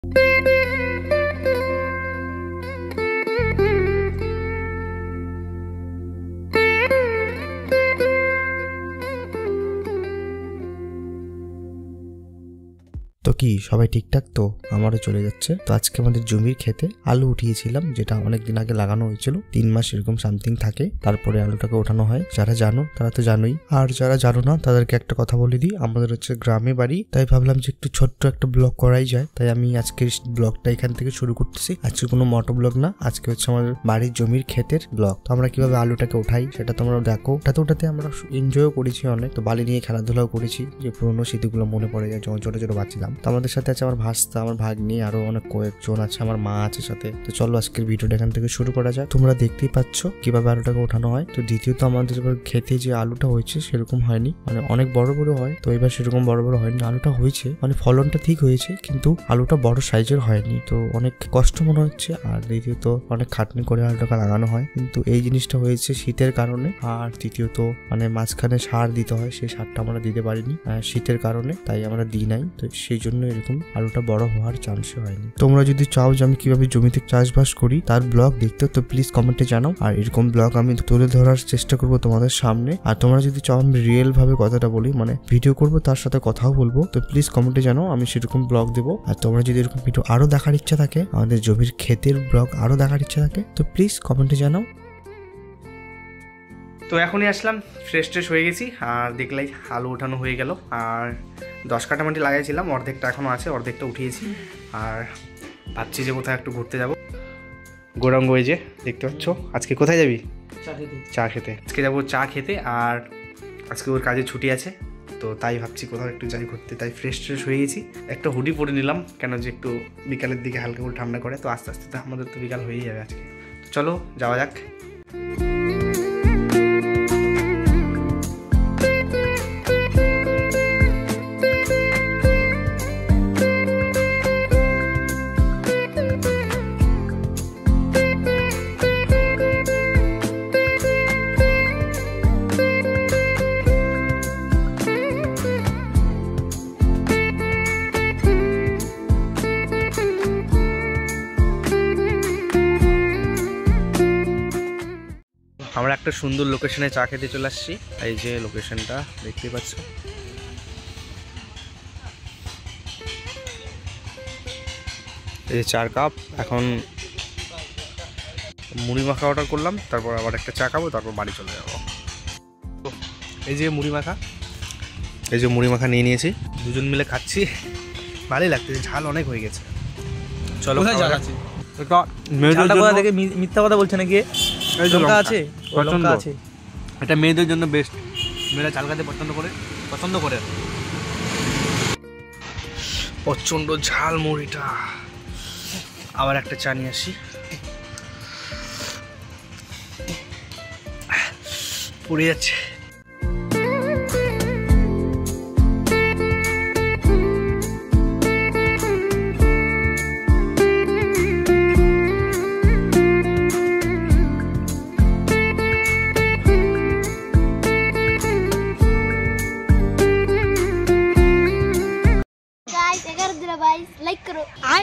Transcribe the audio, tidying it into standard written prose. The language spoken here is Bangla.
তো কি সবাই ঠিকঠাক? তো আমারও চলে যাচ্ছে। তো আজকে আমাদের জমির ক্ষেতে আলু উঠিয়েছিলাম, যেটা অনেকদিন আগে লাগানো হয়েছিল। 3 মাস এরকম সামথিং থাকে, তারপরে আলুটাকে ওঠানো হয়। যারা জানো তারা তো জানোই, আর যারা জানো না তাদেরকে একটা কথা বলে দিই, আমাদের হচ্ছে গ্রামে বাড়ি, তাই ভাবলাম যে একটু ছোট্ট একটা ব্লগ করাই যায়। তাই আমি আজকের ব্লগটা এখান থেকে শুরু করতেছি। আজকে কোনো মোটো ব্লগ না, আজকে হচ্ছে আমাদের বাড়ির জমির ক্ষেতের ব্লগ। তো আমরা কিভাবে আলুটাকে উঠাই সেটা তোমরা দেখো। ওঠাতে আমরা এনজয়ও করেছি অনেক, তো বালি নিয়ে খেলাধুলাও করেছি, যে পুরোনো স্মৃতিগুলো মনে পড়ে যায় যখন ছোট ছোট বাচ্চা। তো আমাদের সাথে আছে আমার ভাস্তা, আমার ভাগ্নি, আরো অনেক কয়েকজন আছে, আমার মা আছে সাথে। তো চলো আজকের ভিডিওটা এখান থেকে শুরু করা যাক। তোমরা দেখতেই পাচ্ছ কিভাবে আলুটাকে ওঠানো হয়। তো দ্বিতীয়ত আমাদের এবার খেতে যে আলুটা হয়েছে সেরকম হয়নি, মানে অনেক বড় বড় হয়, তো এবার সেরকম বড় বড় হয়নি। আলুটা হয়েছে, মানে ফলনটা ঠিক হয়েছে, কিন্তু আলুটা বড় সাইজের হয়নি। তো অনেক কষ্ট মনে হচ্ছে। আর দ্বিতীয়ত অনেক খাটনি করে আলুটাকে লাগানো হয়, কিন্তু এই জিনিসটা হয়েছে শীতের কারণে। আর তৃতীয়ত মানে মাঝখানে সার দিতে হয়, সেই সারটা আমরা দিতে পারিনি শীতের কারণে, তাই আমরা দিই নাই। তো সেই জন্য এরকম আলুটা বড় হওয়ার চান্সই হয়নি। তোমরা যদি চাও যে আমি কিভাবে জমিতে চাষবাস করি তার ব্লগ দেখতে, তো প্লিজ কমেন্টে জানাও। আর এরকম ব্লগ আমি তুলে ধরার চেষ্টা করব তোমাদের সামনে। আর তোমরা যদি চাও আমি রিয়েল ভাবে কথাটা বলি, মানে ভিডিও করব তার সাথে কথাও বলবো, তো প্লিজ কমেন্টে জানাও, আমি সেরকম ব্লগ দেবো। আর তোমরা যদি এরকম ভিডিও আরো দেখার ইচ্ছা থাকে, আমাদের জমির ক্ষেতের ব্লগ আরো দেখার ইচ্ছা থাকে, তো প্লিজ কমেন্টে জানাও। তো এখনই আসলাম, ফ্রেশ হয়ে গেছি। আর দেখলাই আলু ওঠানো হয়ে গেল। আর 10 কাঠা মাটি লাগাইছিলাম, অর্ধেকটা এখনও আছে, অর্ধেকটা উঠিয়েছি। আর ভাবছি যে কোথায় একটু ঘুরতে যাব। গৌরাঙ্গ এই যে দেখতে পাচ্ছ, আজকে কোথায় যাবি? চা খেতে। আজকে যাবো চা খেতে। আর আজকে ওর কাজে ছুটি আছে, তো তাই ভাবছি কোথাও একটু যাই ঘুরতে। তাই ফ্রেশ হয়ে গেছি, একটা হুডি পরে নিলাম, কেন যে একটু বিকালের দিকে হালকা করে ঠান্ডা করে। তো আস্তে আস্তে আমাদের তো বিকাল হয়েই যাবে আজকে। তো চলো যাওয়া যাক। আমরা একটা সুন্দর লোকেশনে চা খেতে চলে আসছি। এই যে লোকেশনটা দেখতে পাচ্ছ, এই যে 4 কাপ। এখন মুড়ি মাখা অর্ডার করলাম, তারপর আবার একটা চা খাবো, তারপর বাড়ি চলে যাবো। এই যে মুড়ি মাখা নিয়ে নিয়েছি, দুজন মিলে খাচ্ছি, ভালোই লাগতেছে। ঝাল অনেক হয়ে গেছে। চলো মিথ্যা কথা বলছে নাকি? লঙ্কা আছে, লঙ্কা আছে। এটা মেয়েদের জন্য বেস্ট, মেয়েরা চাল খেতে পছন্দ করে। প্রচণ্ড ঝাল মুড়িটা। আবার একটা চা নিয়ে আসি, পড়ে যাচ্ছে।